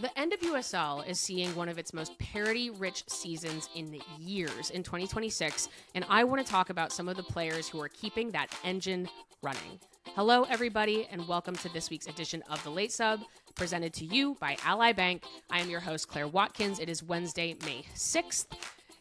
The NWSL is seeing one of its most parity-rich seasons in years in 2026, and I want to talk about some of the players who are keeping that engine running. Hello, everybody, and welcome to this week's edition of The Late Sub, presented to you by Ally Bank. I am your host, Claire Watkins. It is Wednesday, May 6th.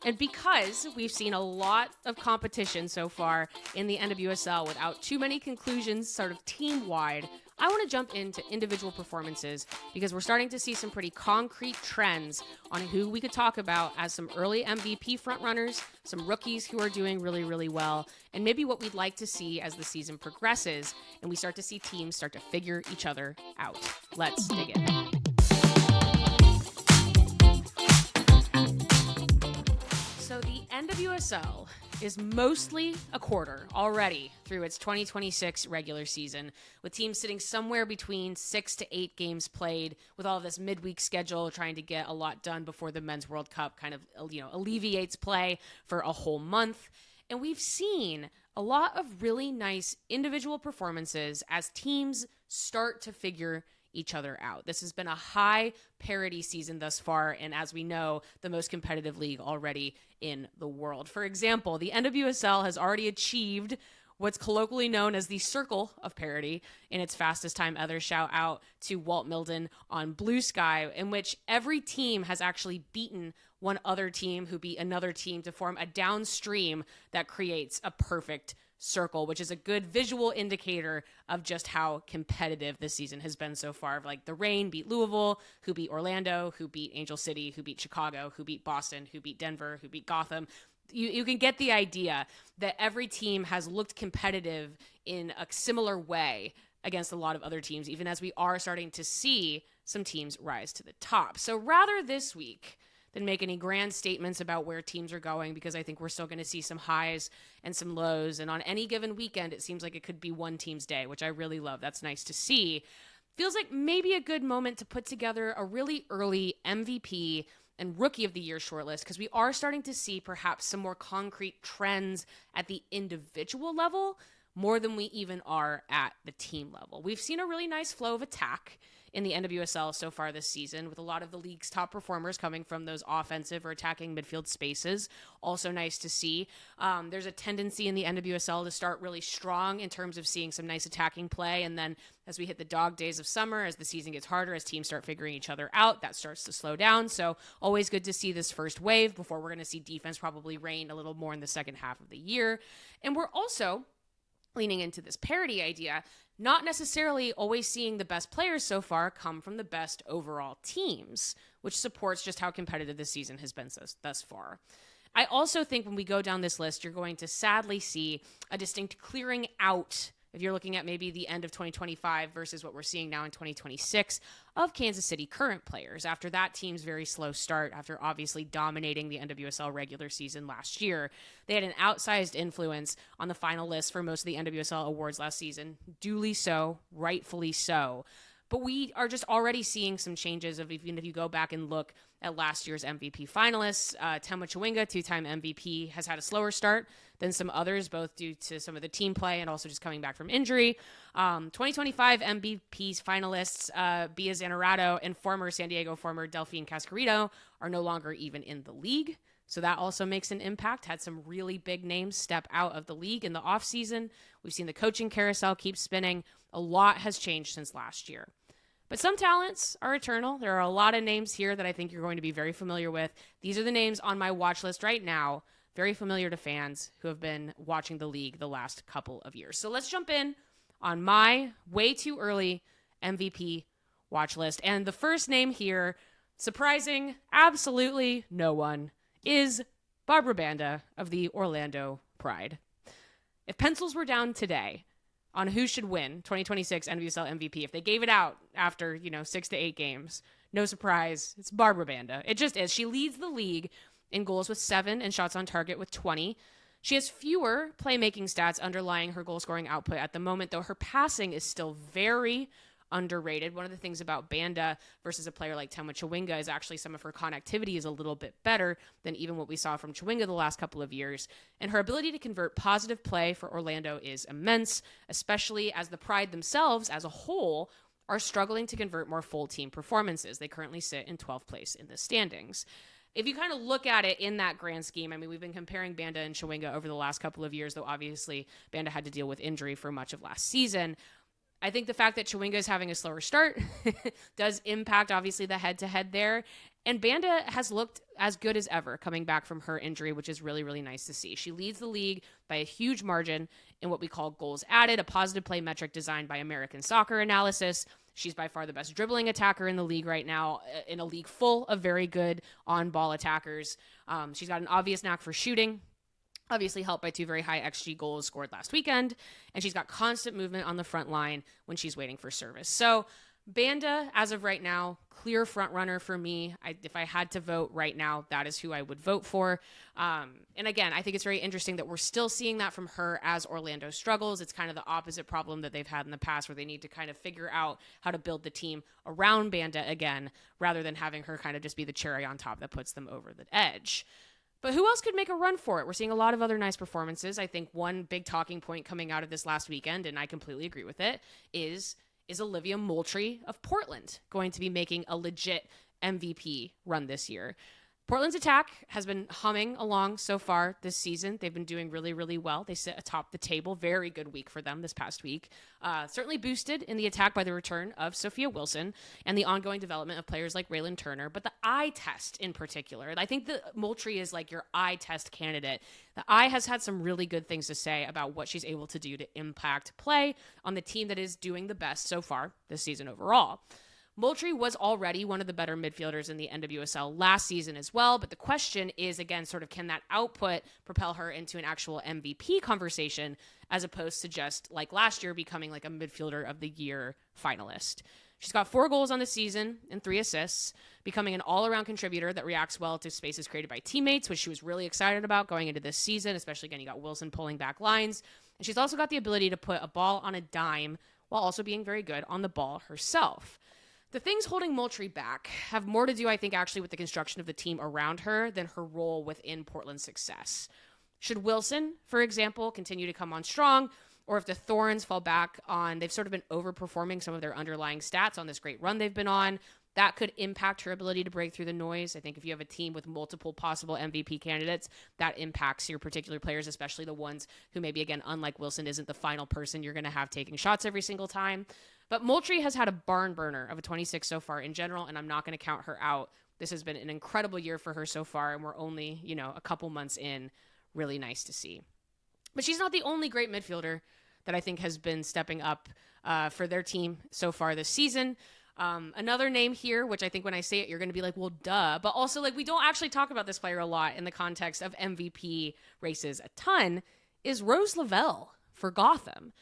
And because we've seen a lot of competition so far in the NWSL without too many conclusions sort of team-wide, I want to jump into individual performances because we're starting to see some pretty concrete trends on who we could talk about as some early MVP frontrunners, some rookies who are doing really, really well, and maybe what we'd like to see as the season progresses and we start to see teams start to figure each other out. Let's dig in. So the NWSL is mostly a quarter already through its 2026 regular season, with teams sitting somewhere between 6 to 8 games played, with all of this midweek schedule trying to get a lot done before the Men's World Cup kind of, alleviates play for a whole month. And we've seen a lot of really nice individual performances as teams start to figure each other out. This has been a high parity season thus far, and as we know, the most competitive league already in the world. For example, the NWSL has already achieved what's colloquially known as the circle of parity in its fastest time ever. Shout out to Walt Milden on Blue Sky, in which every team has actually beaten one other team who beat another team to form a downstream that creates a perfect circle, which is a good visual indicator of just how competitive this season has been so far. Like the Reign beat Louisville, who beat Orlando, who beat Angel City, who beat Chicago, who beat Boston, who beat Denver, who beat Gotham. You can get the idea that every team has looked competitive in a similar way against a lot of other teams, even as we are starting to see some teams rise to the top. So rather this week than make any grand statements about where teams are going, because I think we're still going to see some highs and some lows. And on any given weekend, it seems like it could be one team's day, which I really love. That's nice to see. Feels like maybe a good moment to put together a really early MVP and Rookie of the Year shortlist, because we are starting to see perhaps some more concrete trends at the individual level more than we even are at the team level. We've seen a really nice flow of attack in the NWSL so far this season, with a lot of the league's top performers coming from those offensive or attacking midfield spaces. Also nice to see. There's a tendency in the NWSL to start really strong in terms of seeing some nice attacking play, and then as we hit the dog days of summer, as the season gets harder, as teams start figuring each other out, that starts to slow down. So always good to see this first wave before we're going to see defense probably reign a little more in the second half of the year. And we're also leaning into this parity idea, not necessarily always seeing the best players so far come from the best overall teams, which supports just how competitive this season has been thus far. I also think when we go down this list, you're going to sadly see a distinct clearing out, if you're looking at maybe the end of 2025 versus what we're seeing now in 2026, of Kansas City current players after that team's very slow start, after obviously dominating the NWSL regular season last year. They had an outsized influence on the final list for most of the NWSL awards last season, duly so, rightfully so. But we are just already seeing some changes of, even if you go back and look at last year's MVP finalists, Temwa Chawinga, two-time MVP, has had a slower start than some others, both due to some of the team play and also just coming back from injury. 2025 MVP's finalists, Bia Zanerato and former Delphine Cascarito, are no longer even in the league. So that also makes an impact. Had some really big names step out of the league in the offseason. We've seen the coaching carousel keep spinning. A lot has changed since last year. But some talents are eternal. There are a lot of names here that I think you're going to be very familiar with. These are the names on my watch list right now, very familiar to fans who have been watching the league the last couple of years. So let's jump in on my way too early MVP watch list. And the first name here, surprising absolutely no one, is Barbra Banda of the Orlando Pride. If pencils were down today on who should win 2026 NWSL MVP, if they gave it out after, 6 to 8 games, no surprise, it's Barbra Banda. It just is. She leads the league in goals with 7 and shots on target with 20. She has fewer playmaking stats underlying her goal scoring output at the moment, though her passing is still very underrated. One of the things about Banda versus a player like Temwa Chawinga is actually some of her connectivity is a little bit better than even what we saw from Chawinga the last couple of years. And her ability to convert positive play for Orlando is immense, especially as the Pride themselves as a whole are struggling to convert more full team performances. They currently sit in 12th place in the standings. If you kind of look at it in that grand scheme, I mean, we've been comparing Banda and Chawinga over the last couple of years, though obviously Banda had to deal with injury for much of last season. I think the fact that Chawinga is having a slower start does impact, obviously, the head-to-head there. And Banda has looked as good as ever coming back from her injury, which is really, really nice to see. She leads the league by a huge margin in what we call goals added, a positive play metric designed by American Soccer Analysis. She's by far the best dribbling attacker in the league right now, in a league full of very good on-ball attackers. She's got an obvious knack for shooting, obviously helped by 2 very high XG goals scored last weekend, and she's got constant movement on the front line when she's waiting for service. So Banda, as of right now, clear front runner for me. If I had to vote right now, that is who I would vote for. And again, I think it's very interesting that we're still seeing that from her as Orlando struggles. It's kind of the opposite problem that they've had in the past, where they need to kind of figure out how to build the team around Banda again, rather than having her kind of just be the cherry on top that puts them over the edge. But who else could make a run for it? We're seeing a lot of other nice performances. I think one big talking point coming out of this last weekend, and I completely agree with it, is Olivia Moultrie of Portland going to be making a legit MVP run this year? Portland's attack has been humming along so far this season. They've been doing really, really well. They sit atop the table. Very good week for them this past week. Certainly boosted in the attack by the return of Sophia Wilson and the ongoing development of players like Raylan Turner. But the eye test in particular, I think that Moultrie is like your eye test candidate. The eye has had some really good things to say about what she's able to do to impact play on the team that is doing the best so far this season overall. Moultrie was already one of the better midfielders in the NWSL last season as well, but the question is, again, sort of can that output propel her into an actual MVP conversation, as opposed to just, like last year, becoming like a midfielder of the year finalist. She's got 4 goals on the season and 3 assists, becoming an all-around contributor that reacts well to spaces created by teammates, which she was really excited about going into this season, especially, again, you got Wilson pulling back lines. And she's also got the ability to put a ball on a dime while also being very good on the ball herself. The things holding Moultrie back have more to do, I think, actually with the construction of the team around her than her role within Portland's success. Should Wilson, for example, continue to come on strong, or if the Thorns fall back on, they've sort of been overperforming some of their underlying stats on this great run they've been on, that could impact her ability to break through the noise. I think if you have a team with multiple possible MVP candidates, that impacts your particular players, especially the ones who maybe, again, unlike Wilson, isn't the final person you're going to have taking shots every single time. But Moultrie has had a barn burner of a 26 so far in general, and I'm not going to count her out. This has been an incredible year for her so far, and we're only, a couple months in. Really nice to see. But she's not the only great midfielder that I think has been stepping up for their team so far this season. Another name here, which I think when I say it, you're going to be like, well, duh. But also, like, we don't actually talk about this player a lot in the context of MVP races a ton, is Rose Lavelle for Gotham.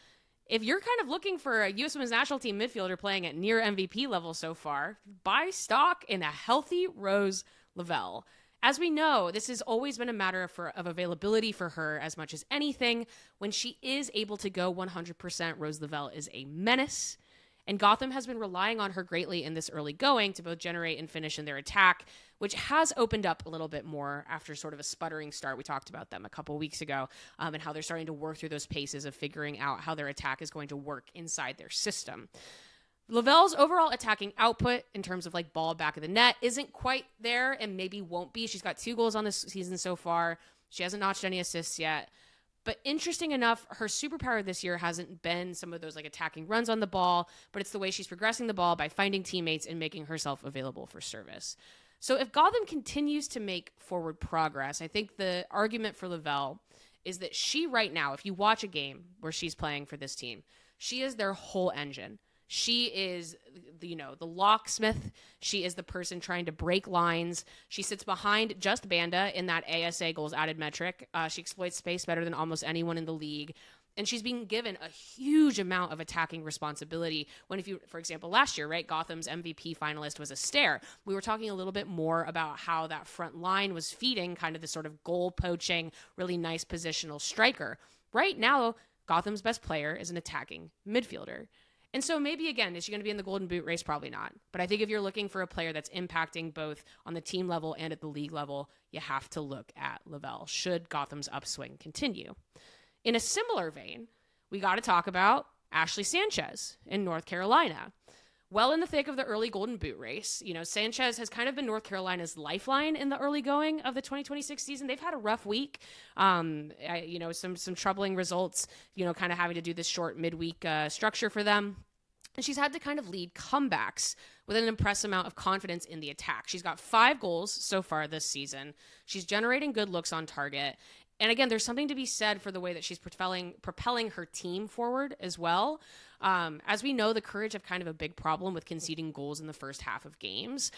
If you're kind of looking for a U.S. Women's National Team midfielder playing at near MVP level so far, buy stock in a healthy Rose Lavelle. As we know, this has always been a matter of availability for her as much as anything. When she is able to go 100%, Rose Lavelle is a menace. And Gotham has been relying on her greatly in this early going to both generate and finish in their attack, which has opened up a little bit more after sort of a sputtering start. We talked about them a couple weeks ago, and how they're starting to work through those paces of figuring out how their attack is going to work inside their system. Lavelle's overall attacking output in terms of like ball back of the net isn't quite there, and maybe won't be. She's got 2 goals on this season so far. She hasn't notched any assists yet. But interesting enough, her superpower this year hasn't been some of those like attacking runs on the ball, but it's the way she's progressing the ball by finding teammates and making herself available for service. So if Gotham continues to make forward progress, I think the argument for Lavelle is that she right now, if you watch a game where she's playing for this team, she is their whole engine. She is, the locksmith. She is the person trying to break lines. She sits behind just Banda in that ASA goals added metric. She exploits space better than almost anyone in the league. And she's being given a huge amount of attacking responsibility. When if you, for example, last year, right, Gotham's MVP finalist was Astaire. We were talking a little bit more about how that front line was feeding kind of this sort of goal poaching, really nice positional striker. Right now, Gotham's best player is an attacking midfielder. And so maybe, again, is she going to be in the Golden Boot race? Probably not. But I think if you're looking for a player that's impacting both on the team level and at the league level, you have to look at Lavelle, should Gotham's upswing continue. In a similar vein, we got to talk about Ashley Sanchez in North Carolina. well in the thick of the early Golden Boot race. Sanchez has kind of been North Carolina's lifeline in the early going of the 2026 season. They've had a rough week, some troubling results, kind of having to do this short midweek structure for them. And she's had to kind of lead comebacks with an impressive amount of confidence in the attack. She's got 5 goals so far this season. She's generating good looks on target. And again, there's something to be said for the way that she's propelling her team forward as well. As we know, the Courage have kind of a big problem with conceding goals in the first half of games,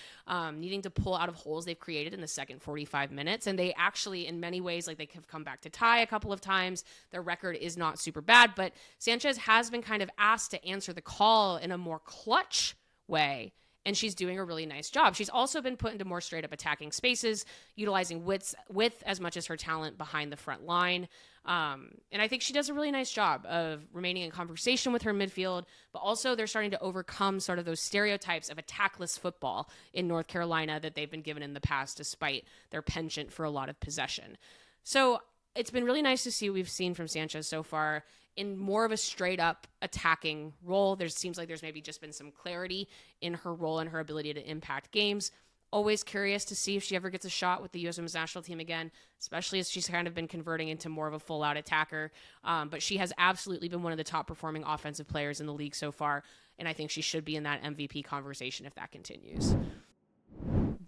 needing to pull out of holes they've created in the second 45 minutes. And they actually, in many ways, they have come back to tie a couple of times. Their record is not super bad, but Sanchez has been kind of asked to answer the call in a more clutch way. And she's doing a really nice job. She's also been put into more straight up attacking spaces, utilizing width as much as her talent behind the front line. And I think she does a really nice job of remaining in conversation with her midfield, but also they're starting to overcome sort of those stereotypes of attackless football in North Carolina that they've been given in the past, despite their penchant for a lot of possession. So it's been really nice to see what we've seen from Sanchez so far in more of a straight up attacking role. There seems like there's maybe just been some clarity in her role and her ability to impact games. Always curious to see if she ever gets a shot with the U.S. Women's National Team again, especially as she's kind of been converting into more of a full out attacker. But she has absolutely been one of the top performing offensive players in the league so far. And I think she should be in that MVP conversation if that continues.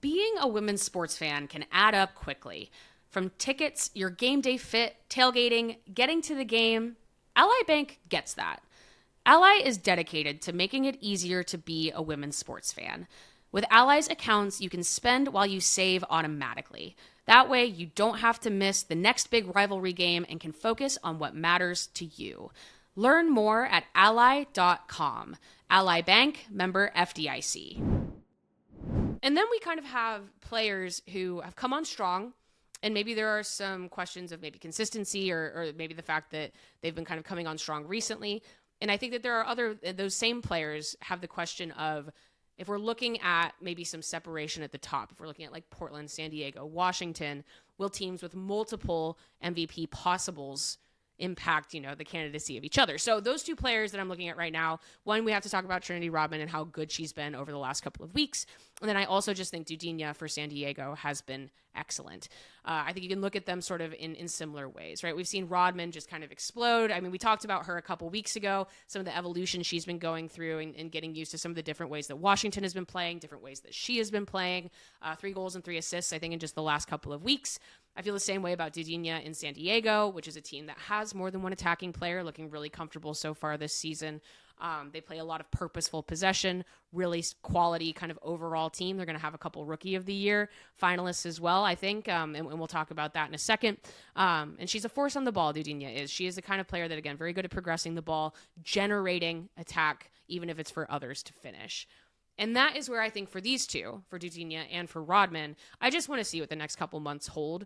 Being a women's sports fan can add up quickly. From tickets, your game day fit, tailgating, getting to the game, Ally Bank gets that. Ally is dedicated to making it easier to be a women's sports fan. With Ally's accounts, you can spend while you save automatically. That way, you don't have to miss the next big rivalry game and can focus on what matters to you. Learn more at ally.com. Ally Bank, member FDIC. And then we kind of have players who have come on strong. And maybe there are some questions of maybe consistency or maybe the fact that they've been kind of coming on strong recently. And I think that there are those same players have the question of, if we're looking at maybe some separation at the top, if we're looking at like Portland, San Diego, Washington, will teams with multiple MVP possibles impact, the candidacy of each other? So those two players that I'm looking at right now, one, we have to talk about Trinity Rodman and how good she's been over the last couple of weeks. And then I also just think Dudinha for San Diego has been excellent. I think you can look at them sort of in similar ways, right? We've seen Rodman just kind of explode. I mean, we talked about her a couple weeks ago, some of the evolution she's been going through and getting used to some of the different ways that Washington has been playing, different ways that she has been playing. 3 goals and 3 assists, I think, in just the last couple of weeks. I feel the same way about Dudinha in San Diego, which is a team that has more than one attacking player, looking really comfortable so far this season. They play a lot of purposeful possession, really quality kind of overall team. They're going to have a couple Rookie of the Year finalists as well, I think, and we'll talk about that in a second. And she's a force on the ball, Dudinha is. She is the kind of player that, again, very good at progressing the ball, generating attack, even if it's for others to finish. And that is where I think for these two, for Dudinha and for Rodman, I just want to see what the next couple months hold.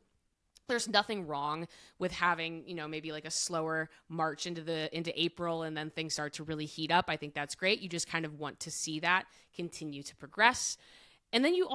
There's nothing wrong with having, maybe like a slower march into April and then things start to really heat up. I think that's great. You just kind of want to see that continue to progress. And then you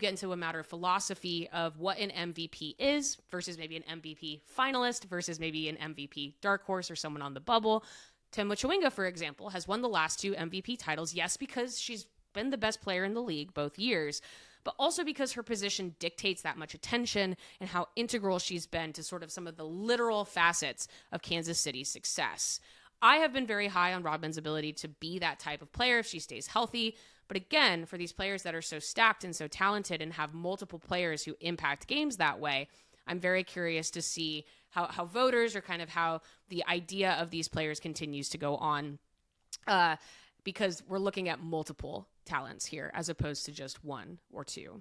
get into a matter of philosophy of what an MVP is versus maybe an MVP finalist versus maybe an MVP dark horse or someone on the bubble. Tim Chawinga, for example, has won the last 2 MVP titles. Yes, because she's been the best player in the league both years, but also because her position dictates that much attention and how integral she's been to sort of some of the literal facets of Kansas City's success. I have been very high on Rodman's ability to be that type of player if she stays healthy. But again, for these players that are so stacked and so talented and have multiple players who impact games that way, I'm very curious to see how voters or kind of how the idea of these players continues to go on. Because we're looking at multiple talents here as opposed to just 1 or 2.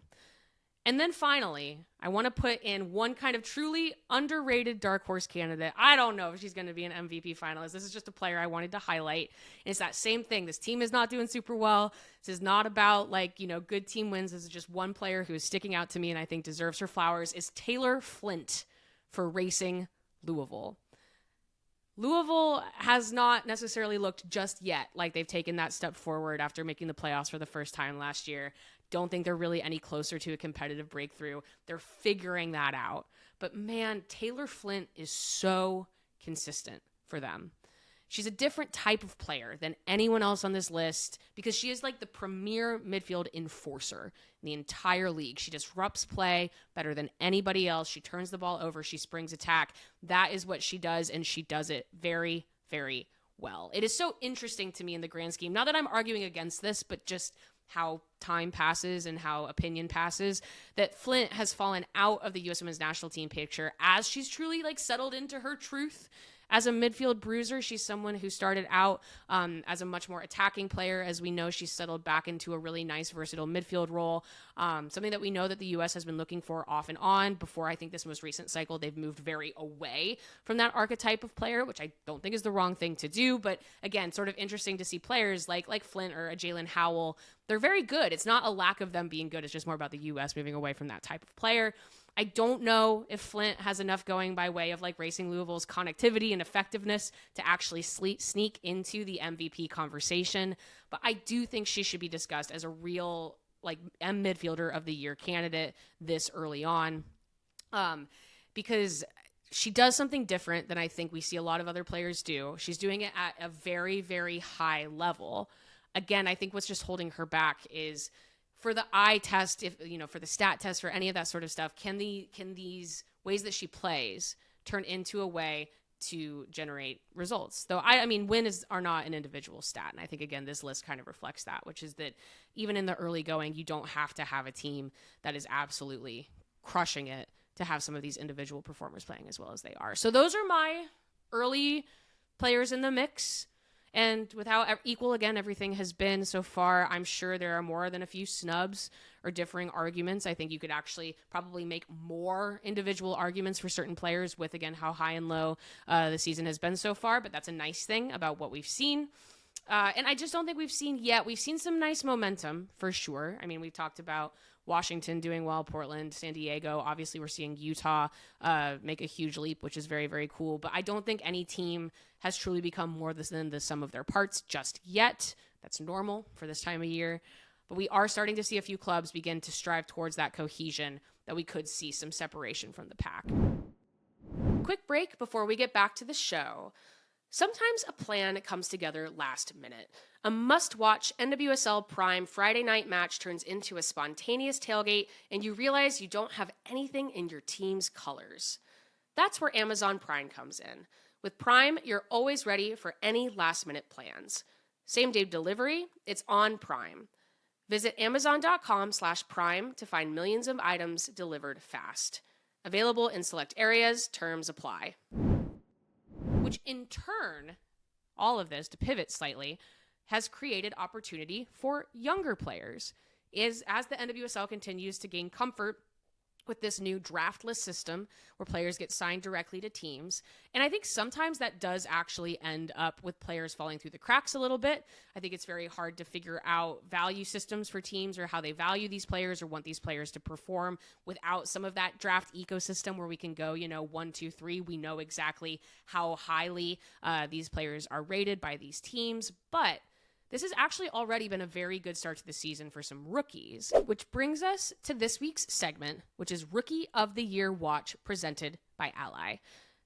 And then finally, I want to put in one kind of truly underrated dark horse candidate. I don't know if she's going to be an MVP finalist. This is just a player I wanted to highlight. And it's that same thing. This team is not doing super well. This is not about good team wins. This is just one player who is sticking out to me and I think deserves her flowers is Taylor Flint for Racing Louisville. Louisville has not necessarily looked just yet like they've taken that step forward after making the playoffs for the first time last year. Don't think they're really any closer to a competitive breakthrough. They're figuring that out. But man, Taylor Flint is so consistent for them. She's a different type of player than anyone else on this list because she is like the premier midfield enforcer in the entire league. She disrupts play better than anybody else. She turns the ball over. She springs attack. That is what she does, and she does it very, very well. It is so interesting to me in the grand scheme. Not that I'm arguing against this, but just how time passes and how opinion passes, that Flint has fallen out of the U.S. Women's National Team picture as she's truly like settled into her truth. As a midfield bruiser, she's someone who started out as a much more attacking player. As we know, she's settled back into a really nice, versatile midfield role, something that we know that the U.S. has been looking for off and on. Before, I think, this most recent cycle, they've moved very away from that archetype of player, which I don't think is the wrong thing to do. But again, sort of interesting to see players like Flint or a Jalen Howell. They're very good. It's not a lack of them being good. It's just more about the U.S. moving away from that type of player. I don't know if Flint has enough going by way of like Racing Louisville's connectivity and effectiveness to actually sneak into the MVP conversation, but I do think she should be discussed as a real like midfielder of the year candidate this early on, because she does something different than I think we see a lot of other players do. She's doing it at a very, very high level. Again, I think what's just holding her back is for the eye test, if for the stat test, for any of that sort of stuff, can these ways that she plays turn into a way to generate results? Though I mean, wins are not an individual stat, and I think again this list kind of reflects that, which is that even in the early going, you don't have to have a team that is absolutely crushing it to have some of these individual performers playing as well as they are. So those are my early players in the mix. And with how equal, again, everything has been so far, I'm sure there are more than a few snubs or differing arguments. I think you could actually probably make more individual arguments for certain players with, again, how high and low the season has been so far. But that's a nice thing about what we've seen. And I just don't think we've seen yet. We've seen some nice momentum for sure. I mean, we've talked about Washington doing well, Portland, San Diego. Obviously, we're seeing Utah make a huge leap, which is very, very cool. But I don't think any team has truly become more than the sum of their parts just yet. That's normal for this time of year. But we are starting to see a few clubs begin to strive towards that cohesion that we could see some separation from the pack. Quick break before we get back to the show. Sometimes a plan comes together last minute. A must-watch NWSL Prime Friday night match turns into a spontaneous tailgate, and you realize you don't have anything in your team's colors. That's where Amazon Prime comes in. With Prime, you're always ready for any last-minute plans. Same-day delivery, it's on Prime. Visit Amazon.com/Prime to find millions of items delivered fast. Available in select areas, terms apply. Which in turn, all of this, to pivot slightly, has created opportunity for younger players. As the NWSL continues to gain comfort with this new draftless system where players get signed directly to teams. And I think sometimes that does actually end up with players falling through the cracks a little bit. I think it's very hard to figure out value systems for teams or how they value these players or want these players to perform without some of that draft ecosystem where we can go, 1, 2, 3. We know exactly how highly these players are rated by these teams. But this has actually already been a very good start to the season for some rookies, which brings us to this week's segment, which is Rookie of the Year Watch, presented by Ally.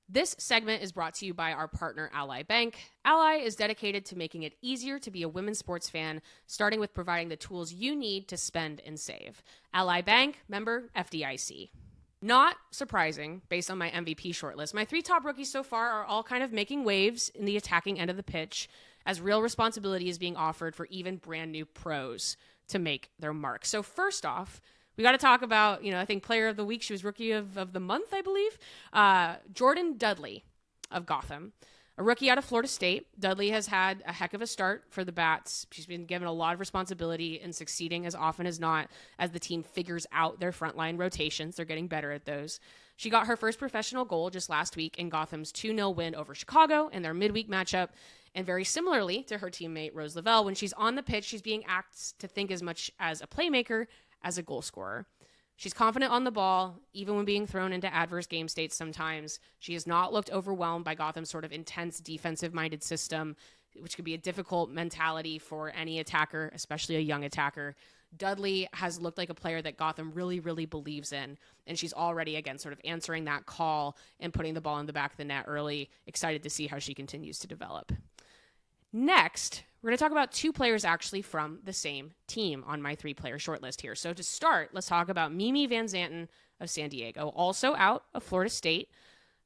This segment is brought to you by our partner, Ally Bank. Ally is dedicated to making it easier to be a women's sports fan, starting with providing the tools you need to spend and save. Ally Bank, member FDIC. Not surprising, based on my MVP shortlist, my 3 top rookies so far are all kind of making waves in the attacking end of the pitch, as real responsibility is being offered for even brand new pros to make their mark. So first off, we got to talk about, I think player of the week, she was rookie of the month, I believe, Jordan Dudley of Gotham. A rookie out of Florida State, Dudley has had a heck of a start for the Bats. She's been given a lot of responsibility and succeeding as often as not as the team figures out their frontline rotations. They're getting better at those. She got her first professional goal just last week in Gotham's 2-0 win over Chicago in their midweek matchup. And very similarly to her teammate Rose Lavelle, when she's on the pitch, she's being asked to think as much as a playmaker as a goal scorer. She's confident on the ball, even when being thrown into adverse game states sometimes. She has not looked overwhelmed by Gotham's sort of intense defensive-minded system, which could be a difficult mentality for any attacker, especially a young attacker. Dudley has looked like a player that Gotham really, really believes in, and she's already, again, sort of answering that call and putting the ball in the back of the net early. Excited to see how she continues to develop. Next, we're going to talk about two players actually from the same team on my 3-player shortlist here. So to start, let's talk about Mimi Van Zanten of San Diego, also out of Florida State.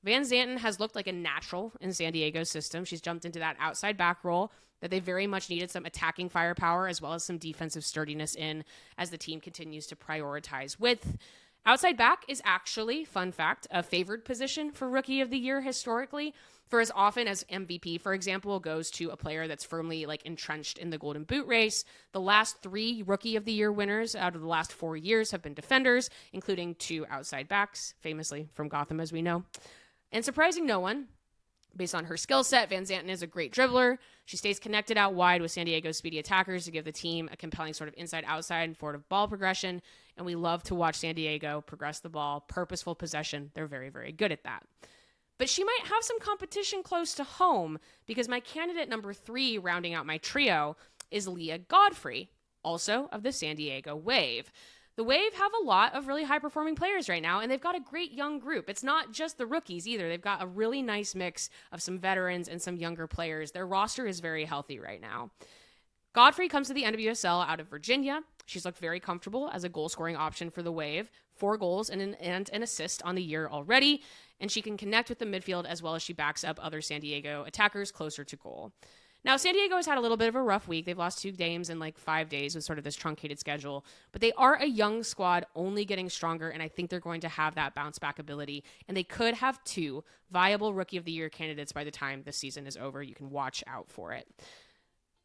Van Zanten has looked like a natural in San Diego's system. She's jumped into that outside back role that they very much needed some attacking firepower as well as some defensive sturdiness in as the team continues to prioritize width. Outside back is actually, fun fact, a favored position for Rookie of the Year historically. For as often as MVP, for example, goes to a player that's firmly entrenched in the Golden Boot race, the last 3 Rookie of the Year winners out of the last 4 years have been defenders, including 2 outside backs, famously from Gotham, as we know. And surprising no one, based on her skill set, Van Zanten is a great dribbler. She stays connected out wide with San Diego's speedy attackers to give the team a compelling sort of inside-outside and forward ball progression. And we love to watch San Diego progress the ball, purposeful possession. They're very, very good at that. But she might have some competition close to home because my candidate number 3 rounding out my trio is Leah Godfrey, also of the San Diego Wave. The Wave have a lot of really high-performing players right now, and they've got a great young group. It's not just the rookies either. They've got a really nice mix of some veterans and some younger players. Their roster is very healthy right now. Godfrey comes to the NWSL out of Virginia. She's looked very comfortable as a goal-scoring option for the Wave. 4 goals and an assist on the year already, and she can connect with the midfield as well as she backs up other San Diego attackers closer to goal. Now, San Diego has had a little bit of a rough week. They've lost 2 games in 5 days with sort of this truncated schedule, but they are a young squad only getting stronger, and I think they're going to have that bounce back ability, and they could have 2 viable Rookie of the Year candidates by the time the season is over. You can watch out for it.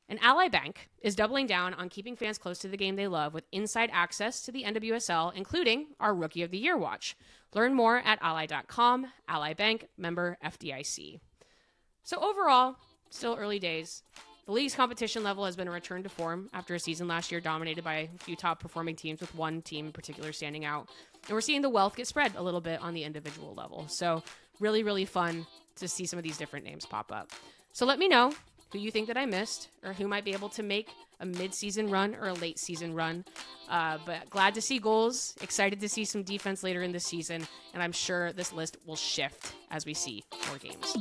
And Ally Bank is doubling down on keeping fans close to the game they love with inside access to the NWSL, including our Rookie of the Year watch. Learn more at ally.com, Ally Bank, member FDIC. So overall, still early days. The league's competition level has been a return to form after a season last year dominated by a few top-performing teams, with one team in particular standing out. And we're seeing the wealth get spread a little bit on the individual level. So really, really fun to see some of these different names pop up. So let me know who you think that I missed, or who might be able to make a mid-season run or a late-season run. But glad to see goals, excited to see some defense later in the season, and I'm sure this list will shift as we see more games.